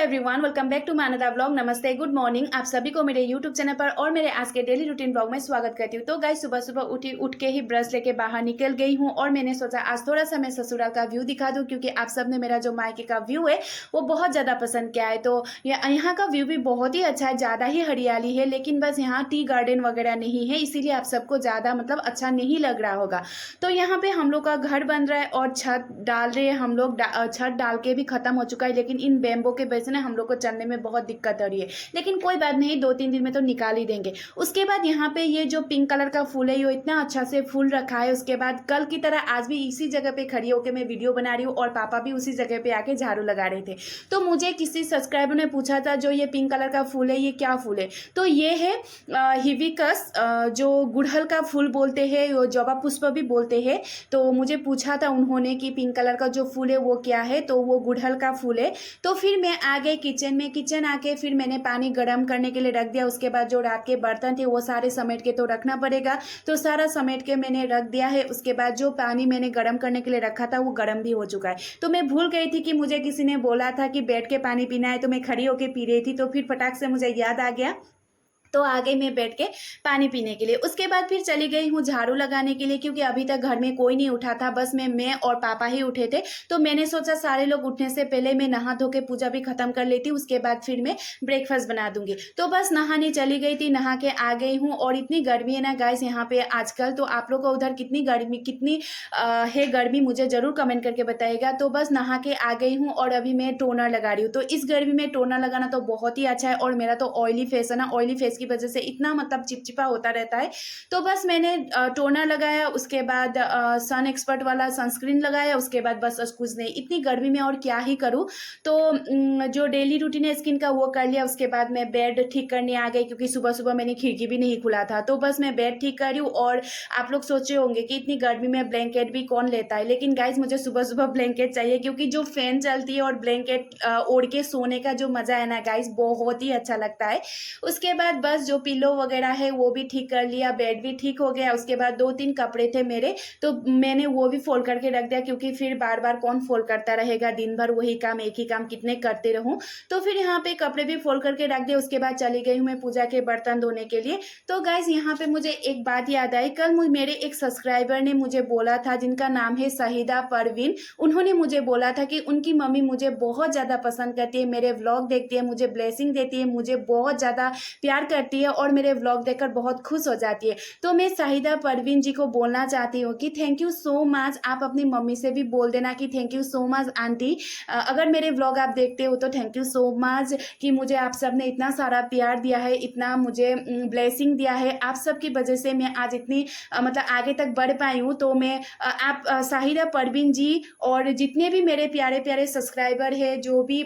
Everyone, welcome back to Manada vlog. नमस्ते, good morning आप सभी को मेरे यूट्यूब चैनल पर और मेरे आज के डेली रूटीन व्लॉग में स्वागत करती हूँ। तो गाइस सुबह सुबह उठ के ही ब्रश लेके बाहर निकल गई हूँ और मैंने सोचा आज थोड़ा सा मैं ससुराल का व्यू दिखा दूँ, क्योंकि आप सब ने मेरा जो मायके का व्यू है वो बहुत ज़्यादा पसंद किया है। तो यहाँ का व्यू भी बहुत ही अच्छा है, ज़्यादा ही हरियाली है, लेकिन बस यहाँ टी गार्डन वगैरह नहीं है, इसीलिए आप सबको ज़्यादा अच्छा नहीं लग रहा होगा। तो यहाँ पे हम लोग का घर बन रहा है और छत डाल रहे हैं हम लोग। छत डाल के भी खत्म हो चुका है, लेकिन इन बेम्बो के वजह से ना हम लोग को चलने में बहुत दिक्कत हो रही है, लेकिन कोई बात नहीं, 2-3 दिन में तो निकाल ही देंगे। उसके बाद यहाँ पे ये जो पिंक कलर का फूल है ये इतना अच्छा से फूल रखा है। उसके बाद कल की तरह आज भी इसी जगह पे खड़ी होकर मैं वीडियो बना रही हूँ और पापा भी उसी जगह पे आके झाड़ू लगा रहे थे। तो मुझे किसी सब्सक्राइबर ने पूछा था जो ये पिंक कलर का फूल है ये क्या फूल है, तो ये है हिबिस्कस, जो गुड़हल का फूल बोलते हैं, जवा पुष्प भी बोलते हैं। तो मुझे पूछा था उन्होंने कि पिंक कलर का जो फूल है वो क्या है, तो वो गुड़हल का फूल है। तो फिर मैं आ गई किचन में। किचन आके फिर मैंने पानी गर्म करने के लिए रख दिया। उसके बाद जो रात के बर्तन थे वो सारे समेट के तो रखना पड़ेगा, तो सारा समेट के मैंने रख दिया है। उसके बाद जो पानी मैंने गर्म करने के लिए रखा था वो गर्म भी हो चुका है। तो मैं भूल गई थी कि मुझे किसी ने बोला था कि बैठ के पानी पीना है, तो मैं खड़ी होके पी रही थी। तो फिर फटाक से मुझे याद आ गया, तो आ गई मैं बैठ के पानी पीने के लिए। उसके बाद फिर चली गई हूँ झाड़ू लगाने के लिए, क्योंकि अभी तक घर में कोई नहीं उठा था, बस मैं और पापा ही उठे थे। तो मैंने सोचा सारे लोग उठने से पहले मैं नहा धो के पूजा भी खत्म कर लेती, उसके बाद फिर मैं ब्रेकफास्ट बना दूंगी। तो बस नहाने चली गई थी, नहा के आ गई हूँ। और इतनी गर्मी है ना गाइस यहाँ पे आजकल, तो आप लोग को उधर कितनी है गर्मी मुझे जरूर कमेंट करके बताइएगा। तो बस नहा के आ गई हूँ और अभी मैं टोनर लगा रही हूँ। तो इस गर्मी में टोनर लगाना तो बहुत ही अच्छा है, और मेरा तो ऑयली फेस है ना, ऑयली फेस की वजह से इतना चिपचिपा होता रहता है। तो बस मैंने टोनर लगाया, उसके बाद सन एक्सपर्ट वाला सनस्क्रीन लगाया, उसके बाद बस कुछ नहीं। इतनी गर्मी में और क्या ही करूँ, तो जो डेली रूटीन है स्किन का वो कर लिया। उसके बाद मैं बेड ठीक करने आ गई, क्योंकि सुबह सुबह मैंने खिड़की भी नहीं खुला था। तो बस मैं बेड ठीक कर रही हूँ। और आप लोग सोचे होंगे कि इतनी गर्मी में ब्लैंकेट भी कौन लेता है, लेकिन गाइज मुझे सुबह सुबह ब्लैंकेट चाहिए, क्योंकि जो फैन चलती है और ब्लैंकेट ओढ़ के सोने का जो मजा है ना गाइज, बहुत ही अच्छा लगता है। उसके बाद बस जो पिलो वगैरह है वो भी ठीक कर लिया, बेड भी ठीक हो गया। उसके बाद 2-3 कपड़े थे मेरे, तो मैंने वो भी फोल्ड करके रख दिया, क्योंकि फिर बार बार कौन फोल्ड करता रहेगा, दिन भर वही काम एक ही काम कितने करते रहूं। तो फिर यहाँ पे कपड़े भी फोल्ड करके रख दिए। उसके बाद चली गई हूँ मैं पूजा के बर्तन धोने के लिए। तो गाइज यहाँ पे मुझे एक बात याद आई, कल मेरे एक सब्सक्राइबर ने मुझे बोला था, जिनका नाम है शाहिदा परवीन। उन्होंने मुझे बोला था कि उनकी मम्मी मुझे बहुत ज़्यादा पसंद करती है, मेरे व्लॉग देखती है, मुझे ब्लेसिंग देती है, मुझे बहुत ज़्यादा प्यार करती है और मेरे व्लॉग देखकर बहुत खुश हो जाती है। तो मैं शाहिदा परवीन जी को बोलना चाहती हूँ कि थैंक यू सो मच। आप अपनी मम्मी से भी बोल देना कि thank you so much aunty, अगर मेरे व्लॉग आप देखते हो तो थैंक यू सो मच कि मुझे आप सब ने इतना सारा प्यार दिया है, इतना मुझे ब्लेसिंग दिया है। आप सब की वजह से मैं आज इतनी आगे तक बढ़ पाई हूँ। तो मैं आप शाहिदा परवीन जी और जितने भी मेरे प्यारे प्यारे सब्सक्राइबर है, जो भी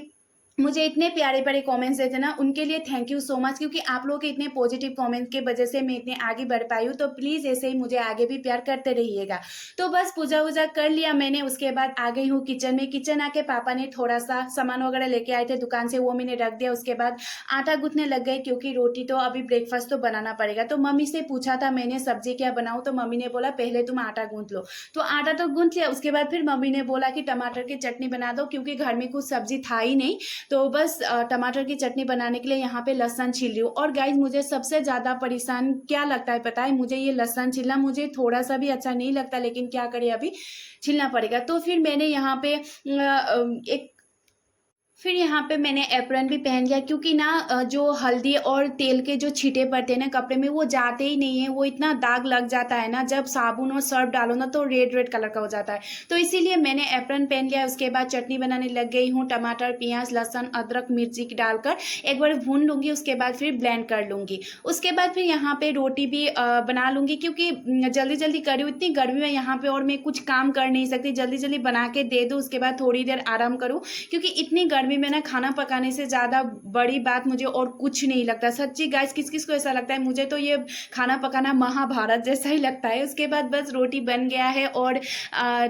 मुझे इतने प्यारे प्यारे कमेंट्स देते ना, उनके लिए थैंक यू सो मच, क्योंकि आप लोगों के इतने पॉजिटिव कमेंट के वजह से मैं इतने आगे बढ़ पाई हूँ। तो प्लीज़ ऐसे ही मुझे आगे भी प्यार करते रहिएगा। तो बस पूजा वूजा कर लिया मैंने। उसके बाद आ गई हूँ किचन में। किचन आके पापा ने थोड़ा सा सामान वगैरह लेके आए थे दुकान से, वो मैंने रख दिया। उसके बाद आटा गूंथने लग गए, क्योंकि रोटी तो अभी ब्रेकफास्ट तो बनाना पड़ेगा। तो मम्मी से पूछा था मैंने सब्जी क्या बनाऊँ, तो मम्मी ने बोला पहले तुम आटा गूंथ लो। तो आटा तो गूंथ लिया। उसके बाद फिर मम्मी ने बोला कि टमाटर की चटनी बना दो, क्योंकि घर में कुछ सब्जी था ही नहीं। तो बस टमाटर की चटनी बनाने के लिए यहाँ पे लहसुन छील रही हूँ। और गाइज मुझे सबसे ज़्यादा परेशान क्या लगता है पता है, मुझे ये लहसुन छीलना मुझे थोड़ा सा भी अच्छा नहीं लगता, लेकिन क्या करें, अभी छीलना पड़ेगा। तो फिर मैंने यहाँ पे मैंने एप्रन भी पहन लिया, क्योंकि ना जो हल्दी और तेल के जो छींटे पड़ते हैं ना कपड़े में, वो जाते ही नहीं है, वो इतना दाग लग जाता है ना, जब साबुन और सर्फ डालो ना तो रेड रेड कलर का हो जाता है। तो इसीलिए मैंने एप्रन पहन लिया। उसके बाद चटनी बनाने लग गई हूँ। टमाटर, प्याज, लहसुन, अदरक, मिर्ची डालकर एक बार भून लूँगी, उसके बाद फिर ब्लेंड कर लूँगी। उसके बाद फिर यहाँ पे रोटी भी बना लूँगी, क्योंकि जल्दी जल्दी करी हूँ, इतनी गर्मी में यहाँ पे और मैं कुछ काम कर नहीं सकती, जल्दी जल्दी बना के दे दूँ, उसके बाद थोड़ी देर आराम करूँ, क्योंकि इतनी गर्मी में ना खाना पकाने से ज़्यादा बड़ी बात मुझे और कुछ नहीं लगता। सच्ची गाइस, किस किस को ऐसा लगता है, मुझे तो ये खाना पकाना महाभारत जैसा ही लगता है। उसके बाद बस रोटी बन गया है और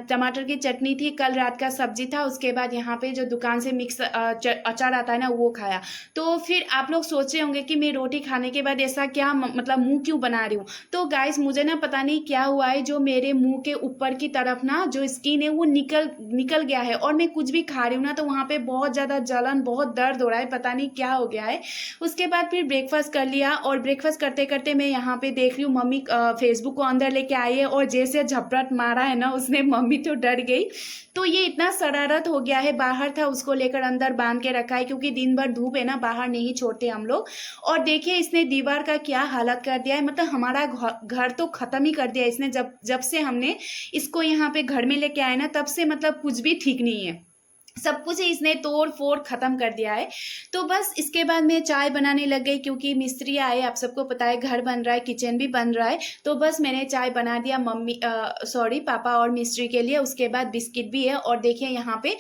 टमाटर की चटनी थी, कल रात का सब्जी था। उसके बाद यहाँ पे जो दुकान से मिक्स अचार आता है ना वो खाया। तो फिर आप लोग सोचे होंगे कि मैं रोटी खाने के बाद ऐसा क्या मुंह क्यों बना रही हूँ। तो गाइस मुझे ना पता नहीं क्या हुआ है, जो मेरे मुंह के ऊपर की तरफ ना जो स्किन है वो निकल गया है, और मैं कुछ भी खा रही हूँ ना तो वहाँ पे बहुत ज़्यादा ज़्यादा जलन, बहुत दर्द हो रहा है, पता नहीं क्या हो गया है। उसके बाद फिर ब्रेकफास्ट कर लिया और ब्रेकफास्ट करते करते मैं यहाँ पे देख रही हूँ मम्मी फेसबुक को अंदर लेके आई है और जैसे झपट मारा है ना उसने, मम्मी तो डर गई। तो ये इतना शरारत हो गया है, बाहर था उसको लेकर अंदर बांध के रखा है क्योंकि दिन भर धूप है ना, बाहर नहीं छोड़ते हम लोग। और देखिए इसने दीवार का क्या हालत कर दिया है, मतलब हमारा घर तो खत्म ही कर दिया इसने। जब जब से हमने इसको यहाँ पे घर में लेके आए ना, तब से मतलब कुछ भी ठीक नहीं है, सब कुछ इसने तोड़ फोड़ खत्म कर दिया है। तो बस इसके बाद मैं चाय बनाने लग गई क्योंकि मिस्त्री आए, आप सबको पता है घर बन रहा है, किचन भी बन रहा है। तो बस मैंने चाय बना दिया पापा और मिस्त्री के लिए। उसके बाद बिस्किट भी है और देखिए यहाँ पे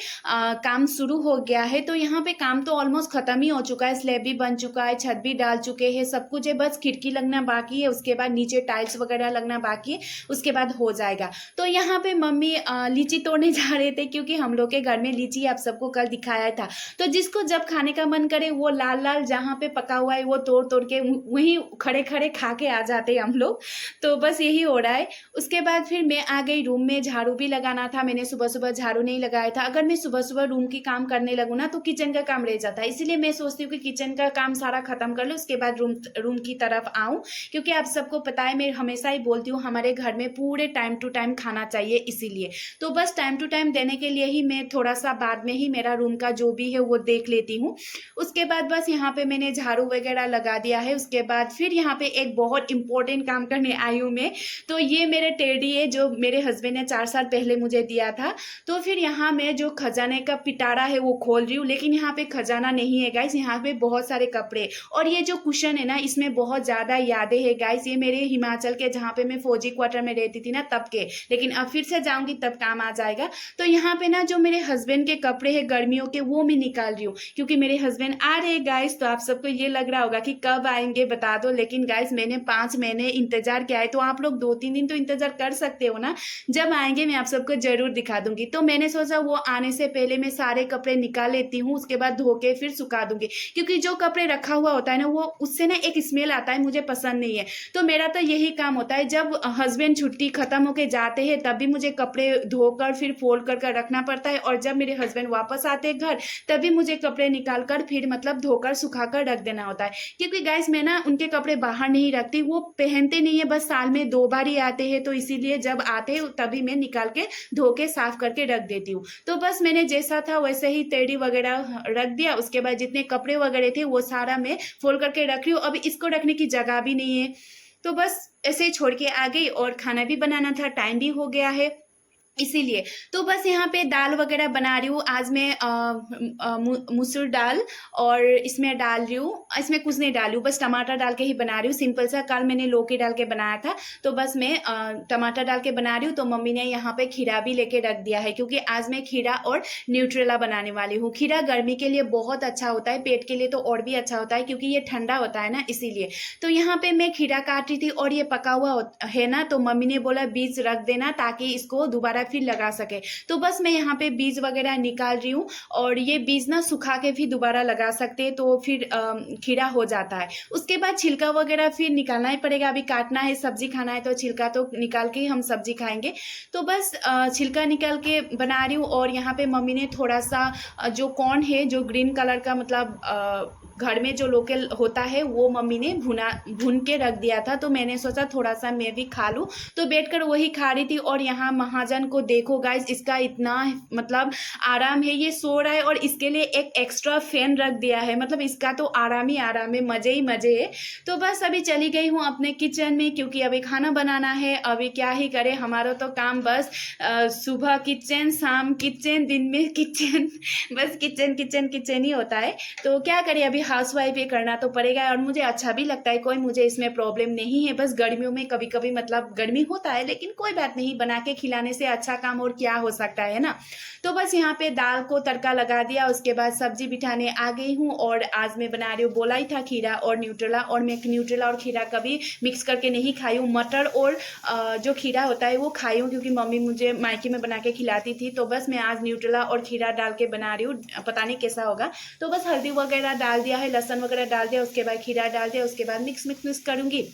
काम शुरू हो गया है। तो यहाँ पे काम तो ऑलमोस्ट खत्म ही हो चुका है, स्लैब भी बन चुका है, छत भी डाल चुके हैं, सब कुछ है, बस खिड़की लगना बाकी है, उसके बाद नीचे टाइल्स वगैरह लगना बाकी है, उसके बाद हो जाएगा। तो यहाँ पे मम्मी लीची तोड़ने जा रहे थे क्योंकि हम लोग के घर में लीची आप सबको कल दिखाया था। तो जिसको जब खाने का मन करे वो लाल लाल जहाँ पे पका हुआ है वो तोड़ तोड़ के वहीं खड़े खड़े खा के आ जाते हैं हम लोग। तो बस यही हो रहा है। उसके बाद फिर मैं आ गई रूम में, झाड़ू भी लगाना था, मैंने सुबह सुबह झाड़ू नहीं लगाया था। अगर मैं सुबह सुबह रूम की काम करने लगूँ ना तो किचन का काम रह जाता है, इसीलिए मैं सोचती हूँ कि किचन का काम सारा खत्म कर लो, उसके बाद रूम की तरफ आऊँ। क्योंकि आप सबको पता है मैं हमेशा ही बोलती हूँ हमारे घर में पूरे टाइम टू टाइम खाना चाहिए, इसीलिए तो बस टाइम टू टाइम देने के लिए ही मैं थोड़ा सा बाद में ही मेरा रूम का जो भी है वो देख लेती हूँ। उसके बाद बस यहाँ पे मैंने झाड़ू वगैरह लगा दिया है। उसके बाद फिर यहाँ पे एक बहुत इंपॉर्टेंट काम करने आई हूँ मैं। तो ये मेरे टेडी है जो मेरे हस्बैंड ने 4 साल पहले मुझे दिया था। तो फिर यहाँ मैं जो खजाने का पिटारा है वो खोल रही हूँ, लेकिन यहाँ पे खजाना नहीं है गाइस, यहाँ पे बहुत सारे कपड़े और ये जो कुशन है ना इसमें बहुत ज्यादा यादें है गाइस। ये मेरे हिमाचल के जहाँ पे मैं फौजी क्वार्टर में रहती थी ना तब के, लेकिन अब फिर से जाऊंगी तब काम आ जाएगा। तो यहाँ पे ना जो मेरे हस्बैंड के कपड़े हैं गर्मियों के वो मैं निकाल रही हूँ क्योंकि मेरे हस्बैंड आ रहे गाइस। तो आप सबको ये लग रहा होगा कि कब आएंगे बता दो, लेकिन गाइस मैंने 5 महीने इंतजार किया है, तो आप लोग 2-3 दिन तो इंतजार कर सकते हो ना। जब आएंगे मैं आप सबको जरूर दिखा दूंगी। तो मैंने सोचा वो आने से पहले मैं सारे कपड़े निकाल लेती हूँ, उसके बाद धो के फिर सुखा दूंगी, क्योंकि जो कपड़े रखा हुआ होता है ना वो उससे ना एक स्मेल आता है, मुझे पसंद नहीं है। तो मेरा तो यही काम होता है, जब हस्बैंड छुट्टी खत्म होके जाते हैं तब भी मुझे कपड़े धोकर फिर फोल्ड कर रखना पड़ता है, और जब मेरे हस्बैंड वापस आते हैं घर तभी मुझे कपड़े निकाल कर फिर मतलब धोकर सुखा कर रख देना होता है। क्योंकि गाइस मैं ना उनके कपड़े बाहर नहीं रखती, वो पहनते नहीं है, बस साल में 2 बार ही आते हैं, तो इसीलिए जब आते हैं तभी मैं निकाल के धो के साफ करके रख देती हूँ। तो बस मैंने जैसा था वैसे ही टेडी वगैरह रख दिया। उसके बाद जितने कपड़े वगैरह थे वो सारा मैं फोल्ड करके रख रही हूँ, अब इसको रखने की जगह भी नहीं है। तो बस ऐसे ही छोड़ के आ गई, और खाना भी बनाना था, टाइम भी हो गया है इसीलिए। तो बस यहाँ पे दाल वगैरह बना रही हूँ। आज मैं मसूर दाल और इसमें डाल रही हूँ, इसमें कुछ नहीं डाली हूँ, बस टमाटर डाल के ही बना रही हूँ, सिंपल सा। कल मैंने लौकी डाल के बनाया था, तो बस मैं टमाटर डाल के बना रही हूँ। तो मम्मी ने यहाँ पे खीरा भी लेके रख दिया है, क्योंकि आज मैं खीरा और न्यूट्रेला बनाने वाली हूँ। खीरा गर्मी के लिए बहुत अच्छा होता है, पेट के लिए तो और भी अच्छा होता है क्योंकि ये ठंडा होता है ना, इसीलिए। तो यहाँ पे मैं खीरा काट रही थी और ये पका हुआ है ना, तो मम्मी ने बोला बीज रख देना ताकि इसको दोबारा फिर लगा सके। तो बस मैं यहाँ पे बीज वगैरह निकाल रही हूँ, और ये बीज ना सुखा के फिर दोबारा लगा सकते हैं, तो फिर खीरा हो जाता है। उसके बाद छिलका वगैरह फिर निकालना ही पड़ेगा, अभी काटना है, सब्जी खाना है तो छिलका तो निकाल के ही हम सब्जी खाएंगे। तो बस छिलका निकाल के बना रही हूँ। और यहाँ पे मम्मी ने थोड़ा सा जो कॉर्न है, जो ग्रीन कलर का, मतलब घर में जो लोकल होता है, वो मम्मी ने भून के रख दिया था। तो मैंने सोचा थोड़ा सा मैं भी खा लूँ, तो बैठकर वही खा रही थी। और यहाँ महाजन को देखो गाइस, इसका इतना मतलब आराम है, ये सो रहा है और इसके लिए एक एक्स्ट्रा फैन रख दिया है, मतलब इसका तो आराम ही आराम है, मजे ही मजे है। तो बस अभी चली गई हूँ अपने किचन में, क्योंकि अभी खाना बनाना है। अभी क्या ही करे, हमारा तो काम बस सुबह किचन, शाम किचन, दिन में किचन बस किचन किचन किचन ही होता है। तो क्या करे, अभी हाउसवाइफ ये करना तो पड़ेगा, और मुझे अच्छा भी लगता है, कोई मुझे इसमें प्रॉब्लम नहीं है। बस गर्मियों में कभी कभी मतलब गर्मी होता है, लेकिन कोई बात नहीं, बना के खिलाने से अच्छा काम और क्या हो सकता है ना। तो बस यहाँ पे दाल को तड़का लगा दिया, उसके बाद सब्जी बिठाने आ गई हूँ। और आज मैं बना रही हूँ, बोला ही था खीरा और न्यूट्रेला, और मैं न्यूट्रेला और खीरा कभी मिक्स करके नहीं खाई हूँ। मटर और जो खीरा होता है वो खाई हूँ, क्योंकि मम्मी मुझे मायके में बना के खिलाती थी। तो बस मैं आज न्यूट्रेला और खीरा डाल के बना रही हूँ, पता नहीं कैसा होगा। तो बस हल्दी वगैरह डाल दिया है, लहसुन वगैरह डाल दिया, उसके बाद खीरा डाल दिया, उसके बाद मिक्स करूँगी।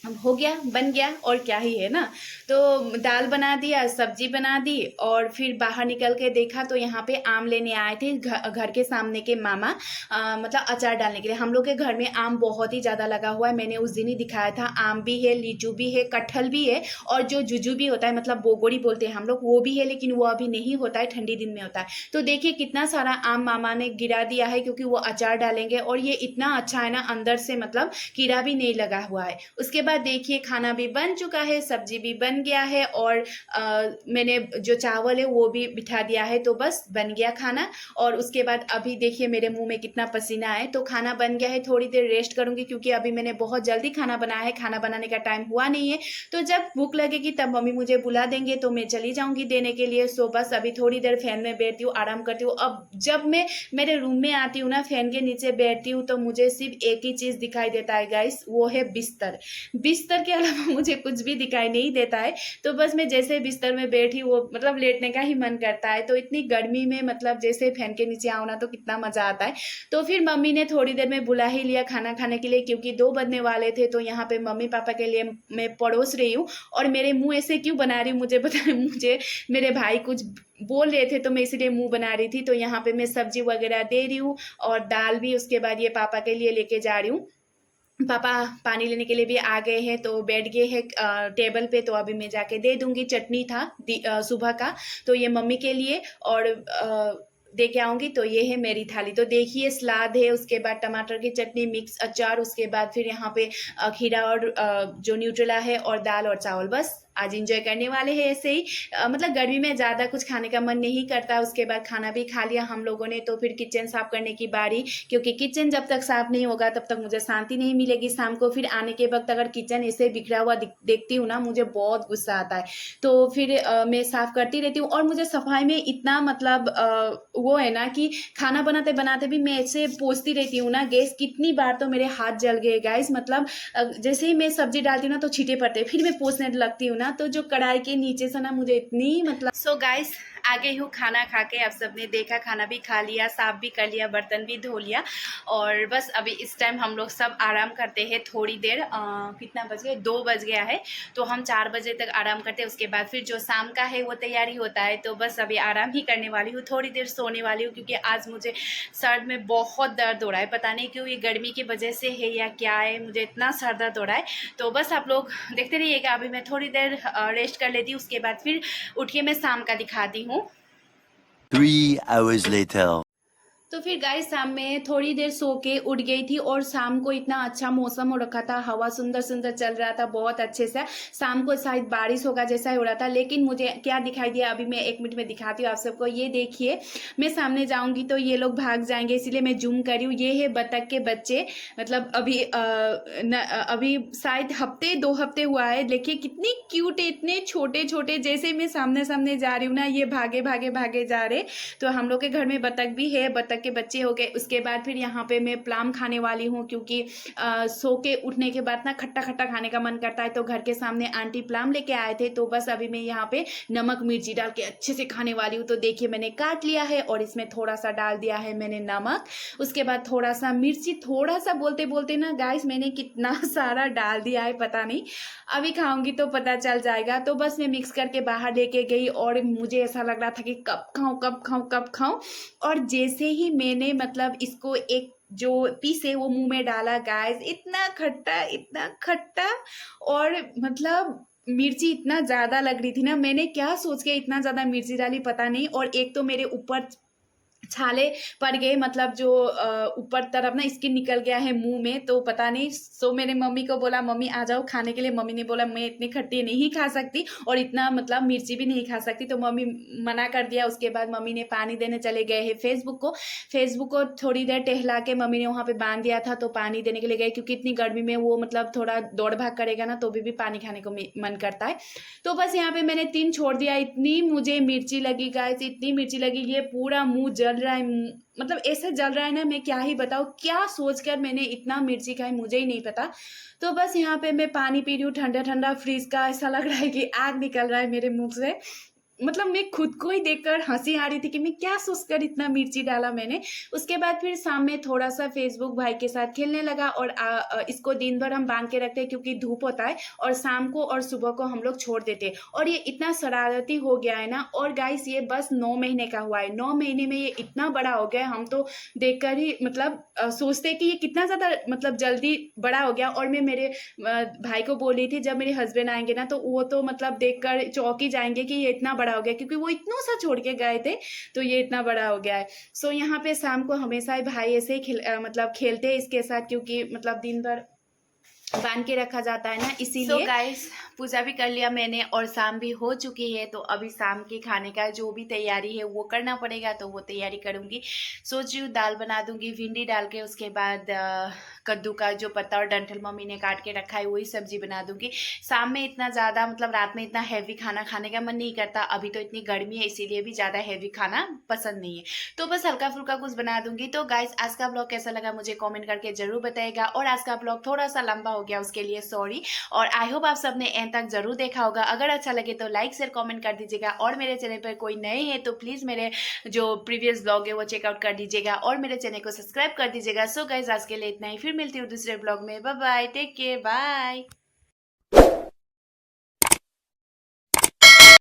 अब हो गया, बन गया, और क्या ही है ना। तो दाल बना दिया, सब्जी बना दी, और फिर बाहर निकल के देखा तो यहाँ पे आम लेने आए थे घर के सामने के मामा, मतलब अचार डालने के लिए। हम लोग के घर में आम बहुत ही ज़्यादा लगा हुआ है, मैंने उस दिन ही दिखाया था। आम भी है, लीचू भी है, कटहल भी है, और जो जुजू भी होता है, मतलब बोगोड़ी बोलते हैं हम लोग, वो भी है, लेकिन वो अभी नहीं होता है, ठंडी दिन में होता है। तो देखिए कितना सारा आम मामा ने गिरा दिया है, क्योंकि वो अचार डालेंगे, और ये इतना अच्छा है ना, अंदर से मतलब कीड़ा भी नहीं लगा हुआ है। उसके बाद देखिए खाना भी बन चुका है, सब्जी भी बन गया है, और मैंने जो चावल है वो भी बिठा दिया है, तो बस बन गया खाना। और उसके बाद अभी देखिए मेरे मुंह में कितना पसीना है। तो खाना बन गया है, थोड़ी देर रेस्ट करूंगी, क्योंकि अभी मैंने बहुत जल्दी खाना बनाया है, खाना बनाने का टाइम हुआ नहीं है। तो जब भूख लगेगी तब मम्मी मुझे बुला देंगे, तो मैं चली जाऊंगी देने के लिए। सो बस अभी थोड़ी देर फैन में बैठती हूँ, आराम करती हूँ। अब जब मैं मेरे रूम में आती हूँ ना, फैन के नीचे बैठती हूँ, तो मुझे सिर्फ एक ही चीज दिखाई देता है गाइस, वो है बिस्तर। बिस्तर के अलावा मुझे कुछ भी दिखाई नहीं देता है। तो बस मैं जैसे बिस्तर में बैठी, वो मतलब लेटने का ही मन करता है। तो इतनी गर्मी में मतलब जैसे फैन के नीचे आओ ना, तो कितना मजा आता है। तो फिर मम्मी ने थोड़ी देर में बुला ही लिया खाना खाने के लिए, क्योंकि 2 बजने वाले थे। तो यहाँ पे मम्मी पापा के लिए मैं परोस रही हूँ। और मेरे मुंह ऐसे क्यों बना रही हूँ मुझे पता है, मुझे मेरे भाई कुछ बोल रहे थे, तो मैं इसीलिए मुंह बना रही थी। तो यहाँ पे मैं सब्जी वगैरह दे रही हूँ, और दाल भी उसके बाद ये पापा के लिए लेके जा रही हूँ। पापा पानी लेने के लिए भी आ गए हैं, तो बैठ गए हैं टेबल पे। तो अभी मैं जाके दे दूंगी। चटनी था सुबह का, तो ये मम्मी के लिए, और दे के आऊंगी। तो ये है मेरी थाली। तो देखिए सलाद है, उसके बाद टमाटर की चटनी, मिक्स अचार, उसके बाद फिर यहाँ पे खीरा और जो न्यूट्रेला है, और दाल और चावल। बस आज इंजॉय करने वाले हैं ऐसे ही। मतलब गर्मी में ज़्यादा कुछ खाने का मन नहीं करता। उसके बाद खाना भी खा लिया हम लोगों ने, तो फिर किचन साफ करने की बारी। क्योंकि किचन जब तक साफ नहीं होगा तब तक मुझे शांति नहीं मिलेगी। शाम को फिर आने के वक्त अगर किचन ऐसे बिखरा हुआ देखती हूँ ना, मुझे बहुत गुस्सा आता है। तो फिर मैं साफ करती रहती हूँ। और मुझे सफाई में इतना मतलब वो है ना कि खाना बनाते बनाते भी मैं ऐसे पोंछती रहती हूँ ना गैस। कितनी बार तो मेरे हाथ जल गए गाइस। मतलब जैसे ही मैं सब्जी डालती हूँ ना, तो छींटे पड़ते हैं, फिर मैं पोंछने लगती हूँ ना, तो जो कढ़ाई के नीचे से ना मुझे इतनी मतलब। सो गाइस आ गई हूँ खाना खा के। आप सबने देखा, खाना भी खा लिया, साफ भी कर लिया, बर्तन भी धो लिया, और बस अभी इस टाइम हम लोग सब आराम करते हैं थोड़ी देर। कितना बज गए, 2 बज गया है। तो हम 4 बजे तक आराम करते हैं। उसके बाद फिर जो शाम का है वो तैयारी होता है। तो बस अभी आराम ही करने वाली हूँ, थोड़ी देर सोने वाली हूँ, क्योंकि आज मुझे सर में बहुत दर्द हो रहा है। पता नहीं क्यों, ये गर्मी की वजह से है या क्या है, मुझे इतना सर दर्द हो रहा है। तो बस आप लोग देखते रहिएगा। अभी मैं थोड़ी देर रेस्ट कर लेती हूँ, उसके बाद फिर उठ के मैं शाम का दिखाती हूँ। 3 hours later. तो फिर गाइस शाम में थोड़ी देर सो के उठ गई थी, और शाम को इतना अच्छा मौसम हो रखा था, हवा सुंदर सुंदर चल रहा था बहुत अच्छे से। शाम को शायद बारिश होगा जैसा ही हो रहा था, लेकिन मुझे क्या दिखाई दिया अभी मैं 1 मिनट में दिखाती हूँ आप सबको। ये देखिए, मैं सामने जाऊंगी तो ये लोग भाग जाएंगे, इसीलिए मैं जूम कर रही हूँ। ये है बतख के बच्चे। मतलब अभी अभी शायद हफ्ते 2 हफ्ते हुआ है। देखिए कितनी क्यूट है, इतने छोटे छोटे। जैसे मैं सामने सामने जा रही हूँ ना, ये भागे भागे भागे जा रहे। तो हम लोग के घर में बतख भी है, बतख के बच्चे हो गए। उसके बाद फिर यहाँ पे मैं प्लाम खाने वाली हूँ, क्योंकि सो के उठने के बाद ना खट्टा खट्टा खाने का मन करता है। तो घर के सामने आंटी प्लाम लेके आए थे, तो बस अभी मैं यहाँ पे नमक मिर्ची डाल के अच्छे से खाने वाली हूँ। तो देखिए मैंने काट लिया है, और इसमें थोड़ा सा डाल दिया है मैंने नमक, उसके बाद थोड़ा सा मिर्ची, थोड़ा सा बोलते बोलते ना गाइस मैंने कितना सारा डाल दिया है पता नहीं। अभी खाऊंगी तो पता चल जाएगा। तो बस मैं मिक्स करके बाहर लेके गई, और मुझे ऐसा लग रहा था कि कब खाऊं कब खाऊं कब खाऊं। और जैसे ही मैंने मतलब इसको एक जो पीस है वो मुंह में डाला गाइस, इतना खट्टा इतना खट्टा। और मतलब मिर्ची इतना ज्यादा लग रही थी ना, मैंने क्या सोच के इतना ज्यादा मिर्ची डाली पता नहीं। और एक तो मेरे ऊपर छाले पड़ गए, मतलब जो ऊपर तरफ ना स्किन निकल गया है मुंह में, तो पता नहीं। सो मैंने मम्मी को बोला मम्मी आ जाओ खाने के लिए। मम्मी ने बोला मैं इतनी खट्टी नहीं खा सकती, और इतना मतलब मिर्ची भी नहीं खा सकती। तो मम्मी मना कर दिया। उसके बाद मम्मी ने पानी देने चले गए हैं फेसबुक को थोड़ी देर टहला के मम्मी ने वहाँ पे बांध दिया था, तो पानी देने के लिए गए, क्योंकि इतनी गर्मी में वो मतलब थोड़ा दौड़ भाग करेगा ना, तो भी पानी खाने को मन करता है। तो बस यहाँ पे मैंने 3 छोड़ दिया। इतनी मुझे मिर्ची लगी गाइस, इतनी मिर्ची लगी, ये पूरा मुंह जल रहा है। मतलब ऐसे जल रहा है ना, मैं क्या ही बताऊँ, क्या सोचकर मैंने इतना मिर्ची खाई मुझे ही नहीं पता। तो बस यहाँ पे मैं पानी पी रही हूँ ठंडा ठंडा फ्रिज का। ऐसा लग रहा है कि आग निकल रहा है मेरे मुंह से। मतलब मैं खुद को ही देखकर हंसी आ रही थी कि मैं क्या सोचकर इतना मिर्ची डाला मैंने। उसके बाद फिर शाम में थोड़ा सा फेसबुक भाई के साथ खेलने लगा और इसको दिन भर हम बांध के रखते हैं क्योंकि धूप होता है, और शाम को और सुबह को हम लोग छोड़ देते हैं। और ये इतना शरारती हो गया है ना। और गाइस ये बस 9 महीने का हुआ है, 9 महीने में ये इतना बड़ा हो गया है, हम तो देखकर ही मतलब सोचते हैं कि ये कितना ज़्यादा मतलब जल्दी बड़ा हो गया। और मैं मेरे भाई को बोल रही थी जब मेरे हस्बैंड आएंगे ना तो वो तो मतलब देखकर चौंक ही जाएंगे कि ये इतना बड़ा हो गया, क्योंकि वो इतना सा छोड़ के गए थे तो ये इतना बड़ा हो गया है। सो यहाँ पे शाम को हमेशा ही भाई ऐसे ही मतलब खेलते हैं इसके साथ, क्योंकि मतलब दिन भर बांध के रखा जाता है ना, इसीलिए। गाइस पूजा भी कर लिया मैंने और शाम भी हो चुकी है, तो अभी शाम के खाने का जो भी तैयारी है वो करना पड़ेगा, तो वो तैयारी करूंगी। सोच रही हूँ दाल बना दूंगी भिंडी डाल के, उसके बाद कद्दू का जो पत्ता और डंठल मम्मी ने काट के रखा है वही सब्जी बना दूंगी। शाम में इतना ज़्यादा मतलब रात में इतना हैवी खाना खाने का मन नहीं करता, अभी तो इतनी गर्मी है इसीलिए भी ज़्यादा हैवी खाना पसंद नहीं है, तो बस हल्का फुल्का कुछ बना दूंगी। तो गाइस आज का ब्लॉग कैसा लगा मुझे कमेंट करके जरूर बताइएगा, और आज का ब्लॉग थोड़ा सा लंबा हो गया उसके लिए सॉरी, और आई होप आप सबने एंड तक जरूर देखा होगा। अगर अच्छा लगे तो लाइक शेयर कमेंट कर दीजिएगा, और मेरे चैनल पर कोई नए हैं तो प्लीज़ मेरे जो प्रीवियस ब्लॉग है वो चेकआउट कर दीजिएगा और मेरे चैनल को सब्सक्राइब कर दीजिएगा। सो गाइस आज के लिए इतना ही, फिर मिलती हूँ दूसरे ब्लॉग में। Bye bye, take care, bye.